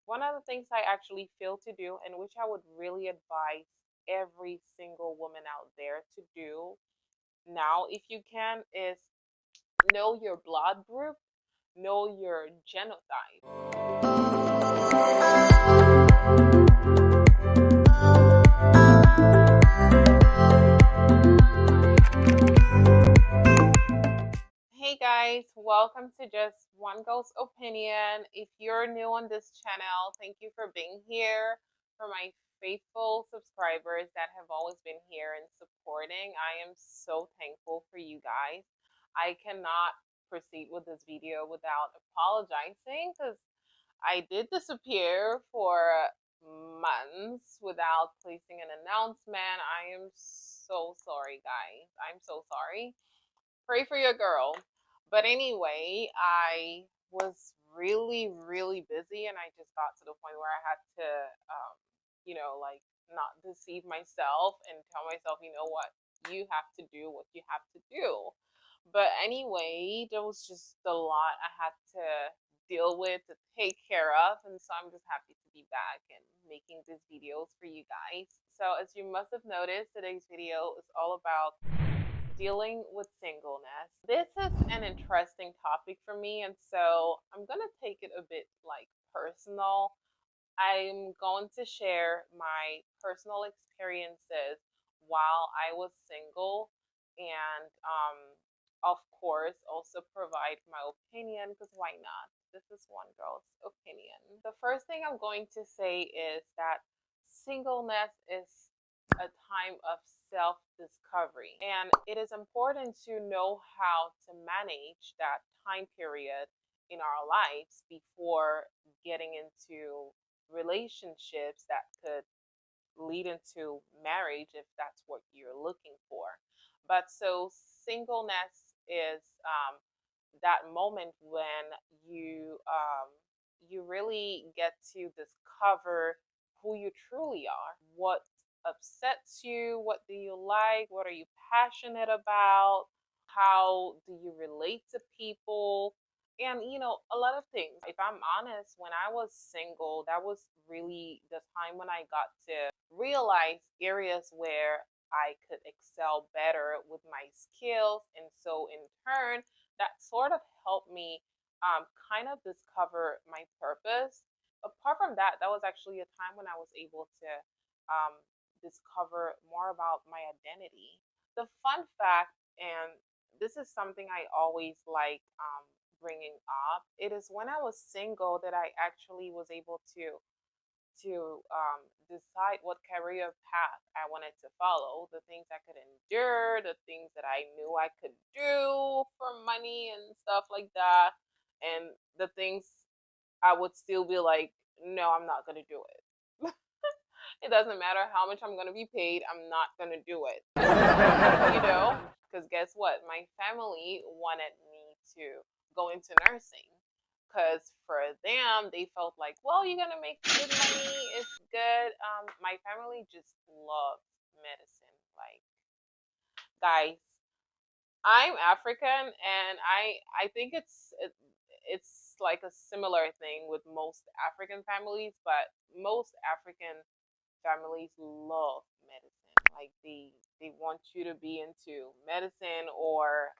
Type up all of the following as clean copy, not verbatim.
One of the things I actually fail to do, and which I would really advise every single woman out there to do now, if you can, is know your blood group, know your genotype. Hey guys, welcome to Just One Girl's Opinion. If you're new on this channel, thank you for being here. For my faithful subscribers that have always been here and supporting, I am so thankful for you guys. I cannot proceed with this video without apologizing because I did disappear for months without placing an announcement. I am so sorry, guys. I'm so sorry. Pray for your girl. But anyway, I was really, really busy, and I just got to the point where I had to, like not deceive myself and tell myself, you know what, you have to do what you have to do. But anyway, there was just a lot I had to deal with, to take care of, and so I'm just happy to be back and making these videos for you guys. So as you must have noticed, today's video is all about dealing with singleness. This is an interesting topic for me, and so I'm gonna take it a bit like personal. I'm going to share my personal experiences while I was single, and of course also provide my opinion, because why not? This is one girl's opinion. The first thing I'm going to say is that singleness is a time of self discovery, and it is important to know how to manage that time period in our lives before getting into relationships that could lead into marriage if that's what you're looking for. But so singleness is that moment when you really get to discover who you truly are, what upsets you, what do you like, what are you passionate about, how do you relate to people, and a lot of things. If I'm honest, when I was single, that was really the time when I got to realize areas where I could excel better with my skills, and so in turn that sort of helped me kind of discover my purpose. Apart from that, that was actually a time when I was able to um, discover more about my identity. The fun fact, and this is something I always like bringing up, it is when I was single that I actually was able to decide what career path I wanted to follow, the things I could endure, the things that I knew I could do for money and stuff like that, and the things I would still be like, no, I'm not going to do it. It doesn't matter how much I'm going to be paid, I'm not going to do it. Because guess what? My family wanted me to go into nursing because for them they felt like, well, you're gonna make good money, it's good. My family just loves medicine. Like, guys, I'm African, and I think it's like a similar thing with most African families, but most African families love medicine. Like, they want you to be into medicine or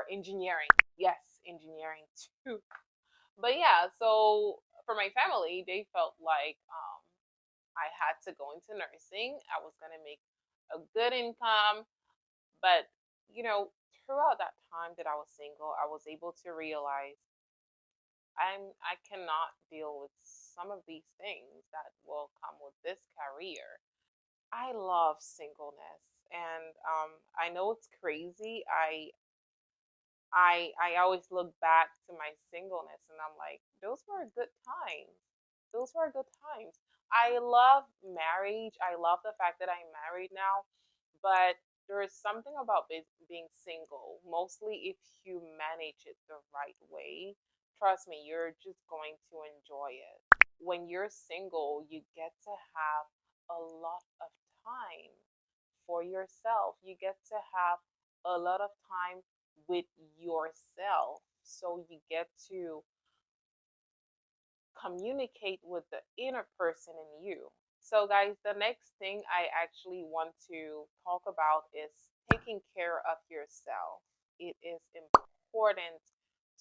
engineering. Yes, engineering too. But yeah, so for my family, they felt like I had to go into nursing. I was gonna make a good income, but you know, throughout that time that I was single, I was able to realize I cannot deal with some of these things that will come with this career. I love singleness, and I know it's crazy. I always look back to my singleness and I'm like, those were good times. Those were good times. I love marriage. I love the fact that I'm married now, but there is something about being single, mostly if you manage it the right way. Trust me, you're just going to enjoy it. When you're single, you get to have a lot of time for yourself. You get to have a lot of time with yourself. So you get to communicate with the inner person in you. So, guys, the next thing I actually want to talk about is taking care of yourself. It is important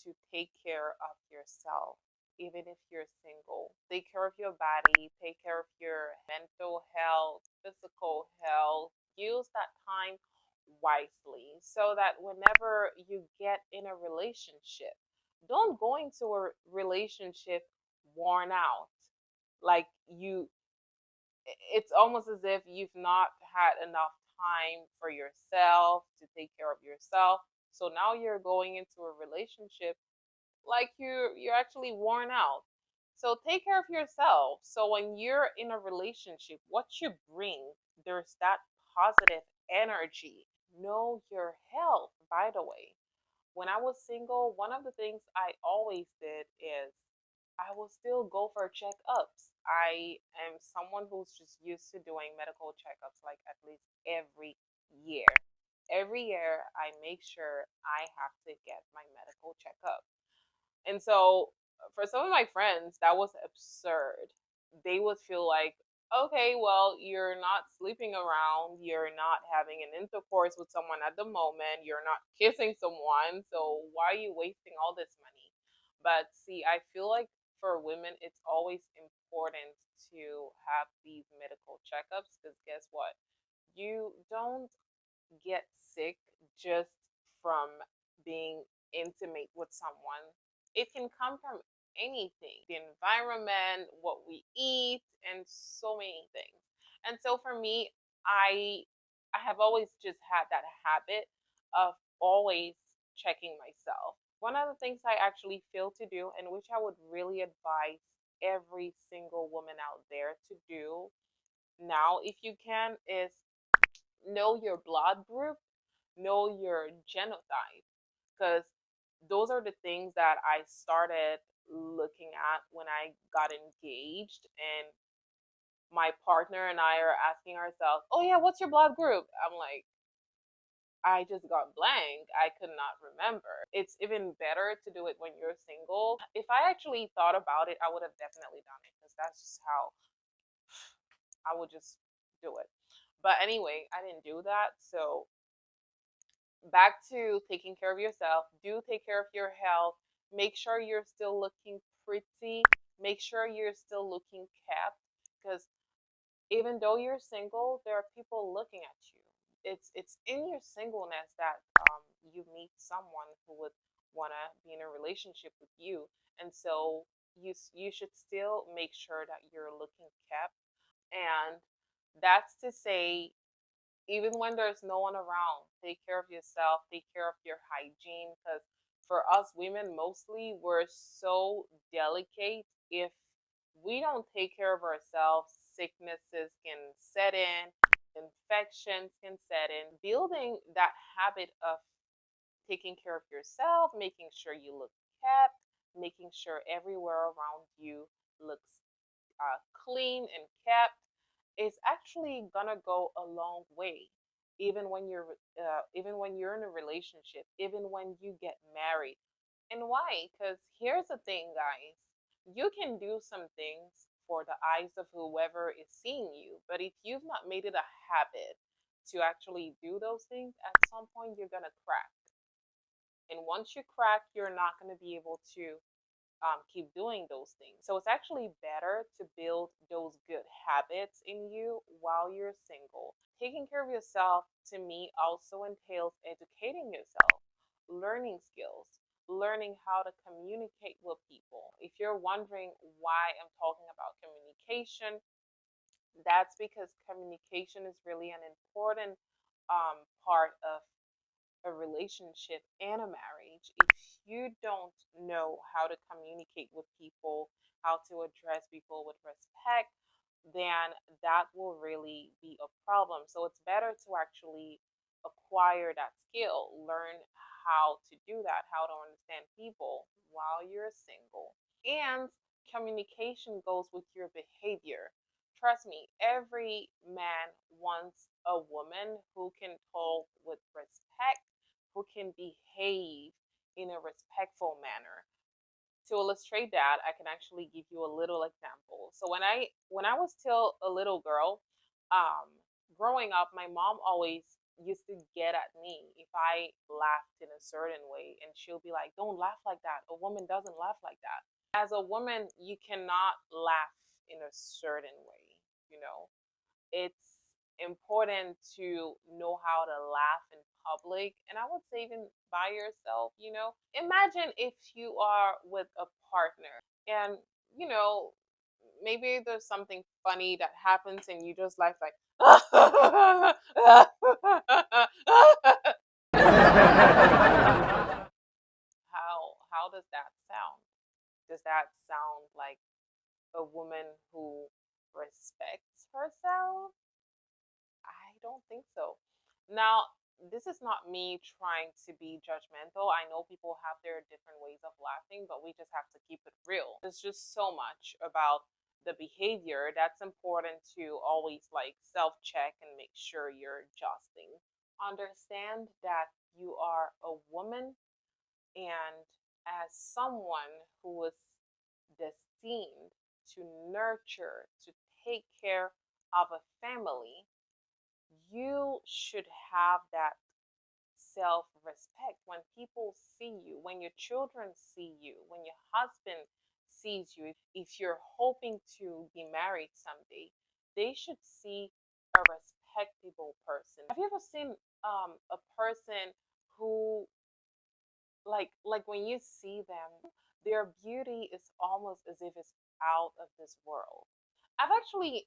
to take care of yourself, even if you're single. Take care of your body, take care of your mental health, physical health. Use that time wisely so that whenever you get in a relationship, don't go into a relationship worn out. Like you, it's almost as if you've not had enough time for yourself to take care of yourself. So now you're going into a relationship like you're actually worn out. So take care of yourself. So when you're in a relationship, what you bring, there's that positive energy. Know your health, by the way. When I was single, one of the things I always did is I will still go for checkups. I am someone who's just used to doing medical checkups like at least every year. Every year, I make sure I have to get my medical checkup. And so for some of my friends, that was absurd. They would feel like, okay, well, you're not sleeping around, you're not having an intercourse with someone at the moment, you're not kissing someone, so why are you wasting all this money? But see, I feel like for women, it's always important to have these medical checkups because guess what? You don't get sick just from being intimate with someone. It can come from anything, the environment, what we eat, and so many things. And so for me, I have always just had that habit of always checking myself. One of the things I actually fail to do, and which I would really advise every single woman out there to do now, if you can, is know your blood group, know your genotype, because those are the things that I started looking at when I got engaged, and my partner and I are asking ourselves, "Oh yeah, what's your blood group?" I'm like, I just got blank. I could not remember. It's even better to do it when you're single. If I actually thought about it, I would have definitely done it because that's just how I would just do it. But anyway, I didn't do that. So back to taking care of yourself. Do take care of your health. Make sure you're still looking pretty. Make sure you're still looking kept. Because even though you're single, there are people looking at you. It's in your singleness that you meet someone who would wanna be in a relationship with you, and so you should still make sure that you're looking kept. And that's to say even when there's no one around, take care of yourself, take care of your hygiene. Because for us women, mostly, we're so delicate. If we don't take care of ourselves, sicknesses can set in, infections can set in. Building that habit of taking care of yourself, making sure you look kept, making sure everywhere around you looks clean and kept is actually gonna go a long way. Even when you're in a relationship, even when you get married. And why? Because here's the thing, guys. You can do some things for the eyes of whoever is seeing you, but if you've not made it a habit to actually do those things, at some point you're gonna crack. And once you crack, you're not gonna be able to keep doing those things. So it's actually better to build those good habits in you while you're single. Taking care of yourself to me also entails educating yourself, learning skills, learning how to communicate with people. If you're wondering why I'm talking about communication, that's because communication is really an important part of a relationship and a marriage. If you don't know how to communicate with people, how to address people with respect, then that will really be a problem. So it's better to actually acquire that skill, learn how to do that, how to understand people while you're single. And communication goes with your behavior. Trust me, every man wants a woman who can talk with respect, who can behave in a respectful manner. To illustrate that, I can actually give you a little example. So when I was still a little girl, um, growing up, my mom always used to get at me if I laughed in a certain way, and she'll be like, "Don't laugh like that. A woman doesn't laugh like that." As a woman, you cannot laugh in a certain way. You know, it's important to know how to laugh in public, and I would say even by yourself. Imagine if you are with a partner and you know maybe there's something funny that happens and you just laugh like how does that sound? Does that sound like a woman who respects herself? I don't think so. Now, this is not me trying to be judgmental. I know people have their different ways of laughing, but we just have to keep it real. There's just so much about the behavior that's important to always like self check and make sure you're adjusting. Understand that you are a woman, and as someone who was destined to nurture, to take care of a family, you should have that self respect. When people see you, when your children see you, when your husband sees you, if you're hoping to be married someday, they should see a respectable person. Have you ever seen a person who like when you see them, their beauty is almost as if it's out of this world. I've actually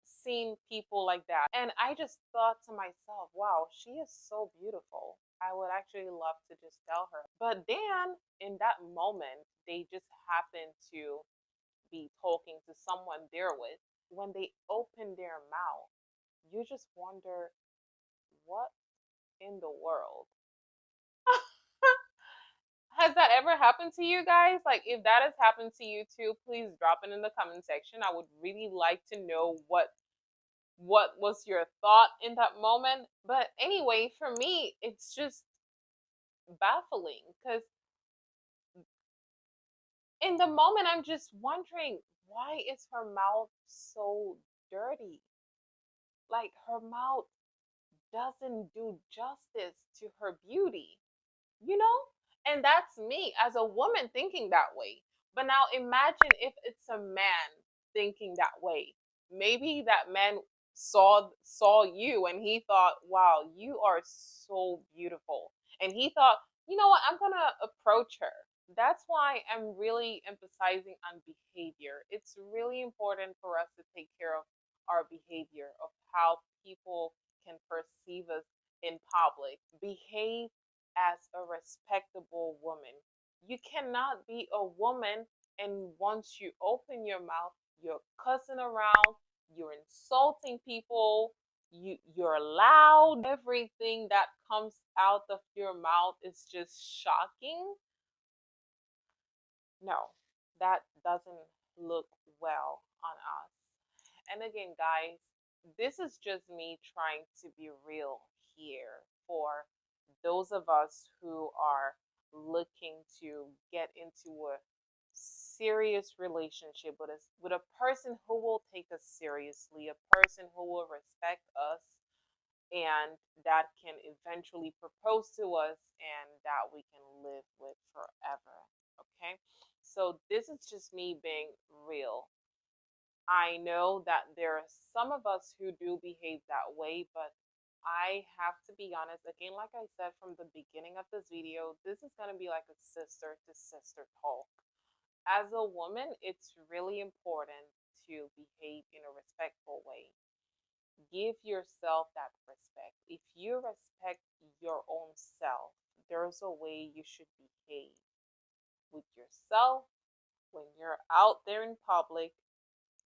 seen people like that. And I just thought to myself, wow, she is so beautiful. I would actually love to just tell her. But then in that moment, they just happen to be talking to someone they're with. When they open their mouth, you just wonder, what in the world? Has that ever happened to you guys? Like, if that has happened to you too, please drop it in the comment section. I would really like to know what was your thought in that moment. But anyway, for me, it's just baffling because in the moment, I'm just wondering, why is her mouth so dirty? Like, her mouth doesn't do justice to her beauty, you know? And that's me as a woman thinking that way. But now imagine if it's a man thinking that way. Maybe that man saw you and he thought, "Wow, you are so beautiful." And he thought, "You know what? I'm going to approach her." That's why I'm really emphasizing on behavior. It's really important for us to take care of our behavior, of how people can perceive us in public. Behave as a respectable woman. You cannot be a woman and once you open your mouth, you're cussing around, you're insulting people, you're loud. Everything that comes out of your mouth is just shocking. No, that doesn't look well on us. And again, guys, this is just me trying to be real here for those of us who are looking to get into a serious relationship with a person who will take us seriously, a person who will respect us and that can eventually propose to us and that we can live with forever. Okay? So this is just me being real. I know that there are some of us who do behave that way, but I have to be honest. Again, like I said from the beginning of this video, this is going to be like a sister to sister talk. As a woman, it's really important to behave in a respectful way. Give yourself that respect. If you respect your own self, there's a way you should behave with yourself when you're out there in public,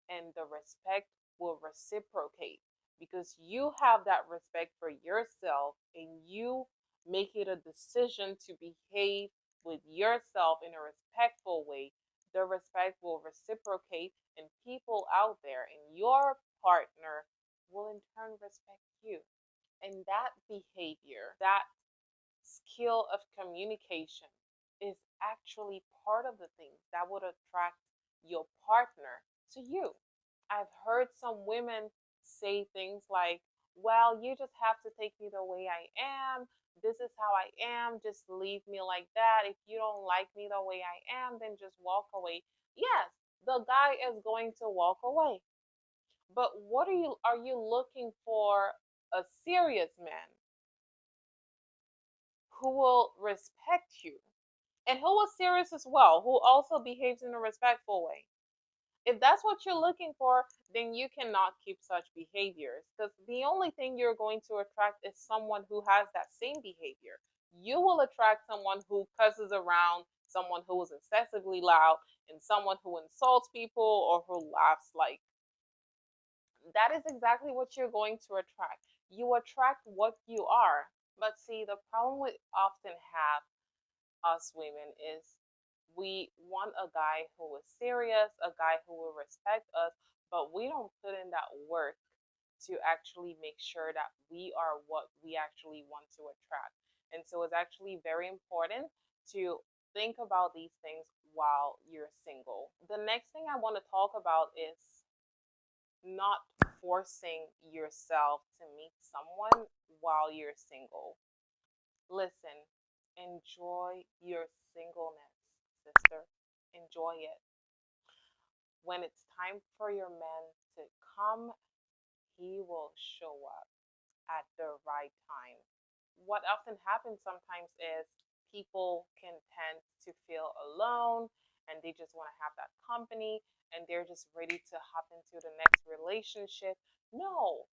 and the respect will reciprocate because you have that respect for yourself and you make it a decision to behave with yourself in a respectful way. The respect will reciprocate, and people out there and your partner will in turn respect you. And that behavior, that skill of communication is actually part of the things that would attract your partner to you. I've heard some women say things like, well, you just have to take me the way I am. This is how I am. Just leave me like that. If you don't like me the way I am, then just walk away. Yes, the guy is going to walk away. But what are you looking for? A serious man who will respect you and who is serious as well, who also behaves in a respectful way. If that's what you're looking for, then you cannot keep such behaviors because the only thing you're going to attract is someone who has that same behavior. You will attract someone who cusses around, someone who is excessively loud, and someone who insults people or who laughs like. That is exactly what you're going to attract. You attract what you are. But see, the problem we often have, us women, is we want a guy who is serious, a guy who will respect us, but we don't put in that work to actually make sure that we are what we actually want to attract. And so it's actually very important to think about these things while you're single. The next thing I want to talk about is not forcing yourself to meet someone while you're single. Listen, enjoy your singleness, sister. Enjoy it. When it's time for your man to come, he will show up at the right time. What often happens sometimes is people can tend to feel alone and they just want to have that company and they're just ready to hop into the next relationship. No,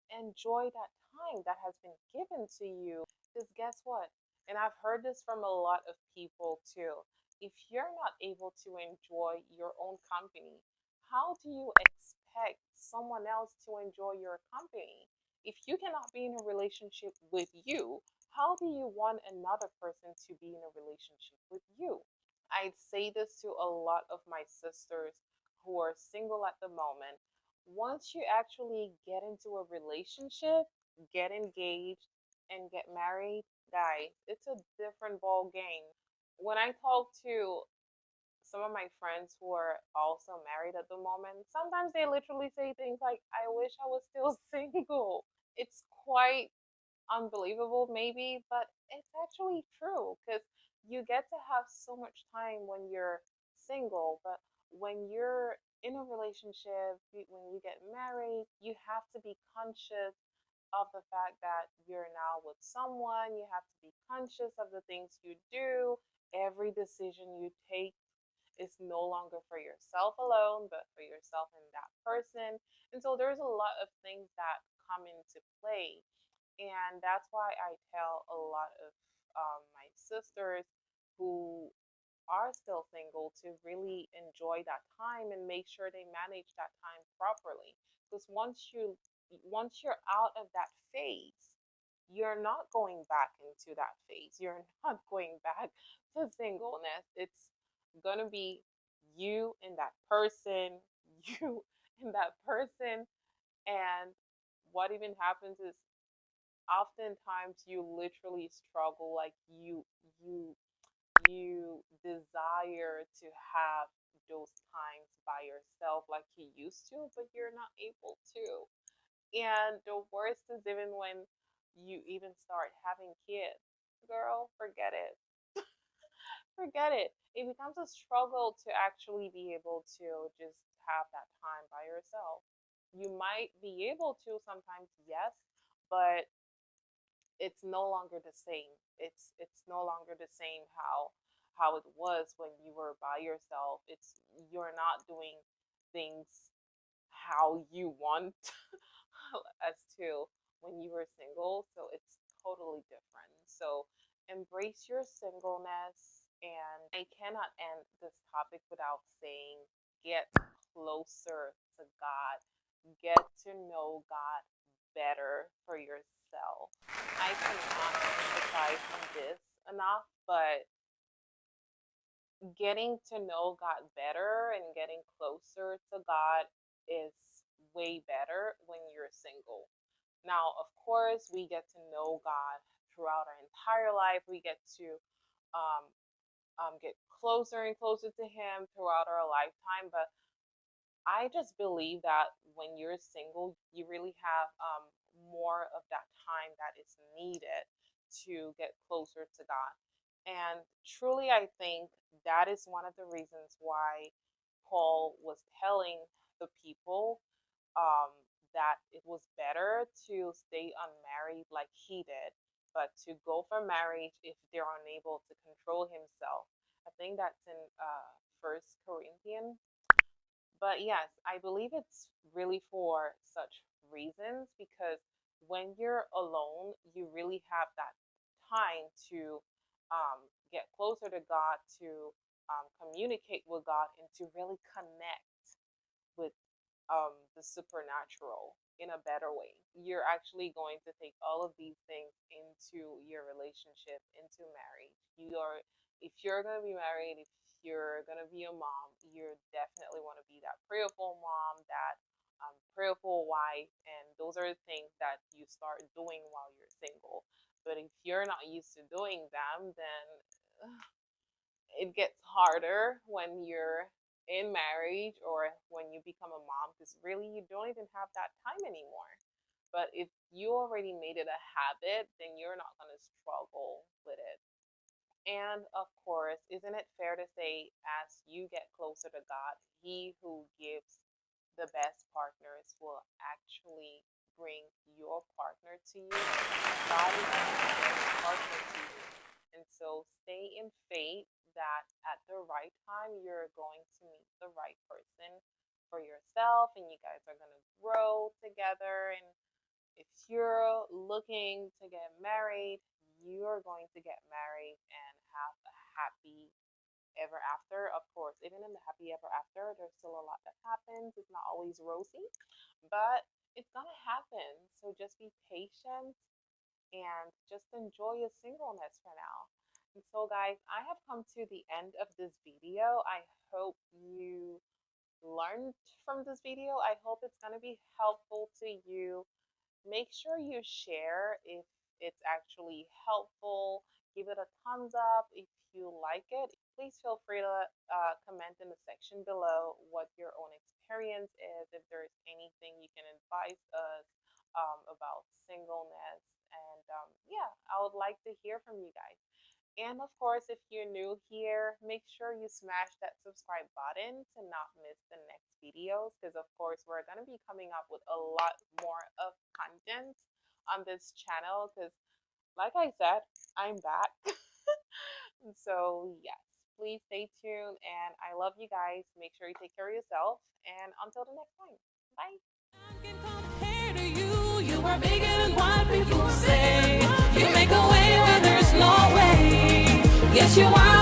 enjoy that time that has been given to you. Because guess what? And I've heard this from a lot of people too. If you're not able to enjoy your own company, how do you expect someone else to enjoy your company? If you cannot be in a relationship with you, how do you want another person to be in a relationship with you? I say this to a lot of my sisters who are single at the moment. Once you actually get into a relationship, get engaged, and get married, guys, it's a different ball game. When I talk to some of my friends who are also married at the moment, sometimes they literally say things like, I wish I was still single. It's quite unbelievable maybe, but it's actually true because you get to have so much time when you're single, but when you're in a relationship, when you get married, you have to be conscious of the fact that you're now with someone. You have to be conscious of the things you do. Every decision you take is no longer for yourself alone, but for yourself and that person. And so there's a lot of things that come into play, and that's why I tell a lot of my sisters who are still single to really enjoy that time and make sure they manage that time properly. Because once you're out of that phase, you're not going back into that phase. You're not going back to singleness. It's gonna be you and that person, you and that person. And what even happens is oftentimes you literally struggle, like you you desire to have those times by yourself like you used to, but you're not able to. And the worst is even when you even start having kids. Girl, forget it. Forget it. It becomes a struggle to actually be able to just have that time by yourself. You might be able to sometimes, yes, but it's no longer the same. It's no longer the same how it was when you were by yourself. It's You're not doing things how you want as to when you were single, so it's totally different. So embrace your singleness, and I cannot end this topic without saying get closer to God. Get to know God better for yourself. I cannot emphasize on this enough, but getting to know God better and getting closer to God is way better when you're single. Now, of course, we get to know God throughout our entire life. We get to um, get closer and closer to Him throughout our lifetime. But I just believe that when you're single, you really have more of that time that is needed to get closer to God. And truly, I think that is one of the reasons why Paul was telling the people um, that it was better to stay unmarried like he did, but to go for marriage if they're unable to control himself. I think that's in First Corinthians. But yes, I believe it's really for such reasons because when you're alone, you really have that time to get closer to God, to communicate with God, and to really connect with the supernatural in a better way. You're actually going to take all of these things into your relationship, into marriage. If you're going to be married, if you're going to be a mom, you definitely want to be that prayerful mom, that prayerful wife, and those are the things that you start doing while you're single. But if you're not used to doing them, then it gets harder when you're in marriage or when you become a mom because really you don't even have that time anymore. But if you already made it a habit, then you're not going to struggle with it. And of course, isn't it fair to say, as you get closer to God, He who gives the best partners will actually bring your partner to you? God is bringing the best partner to you. And so stay in faith that at the right time, you're going to meet the right person for yourself, and you guys are going to grow together. And if you're looking to get married, you're going to get married and have a happy ever after. Of course, even in the happy ever after, there's still a lot that happens. It's not always rosy, but it's gonna happen. So just be patient and just enjoy your singleness for now. And so, guys, I have come to the end of this video. I hope you learned from this video. I hope it's going to be helpful to you. Make sure you share if it's actually helpful. Give it a thumbs up if you like it. Please feel free to comment in the section below what your own experience is, if there's anything you can advise us about singleness. And yeah, I would like to hear from you guys. And of course, if you're new here, make sure you smash that subscribe button to not miss the next videos. Because, of course, we're going to be coming up with a lot more of content on this channel. Because, like I said, I'm back. So, yes, please stay tuned. And I love you guys. Make sure you take care of yourself. And until the next time, bye. You are bigger than what people say. You make a way where there's no way. Yes, you are.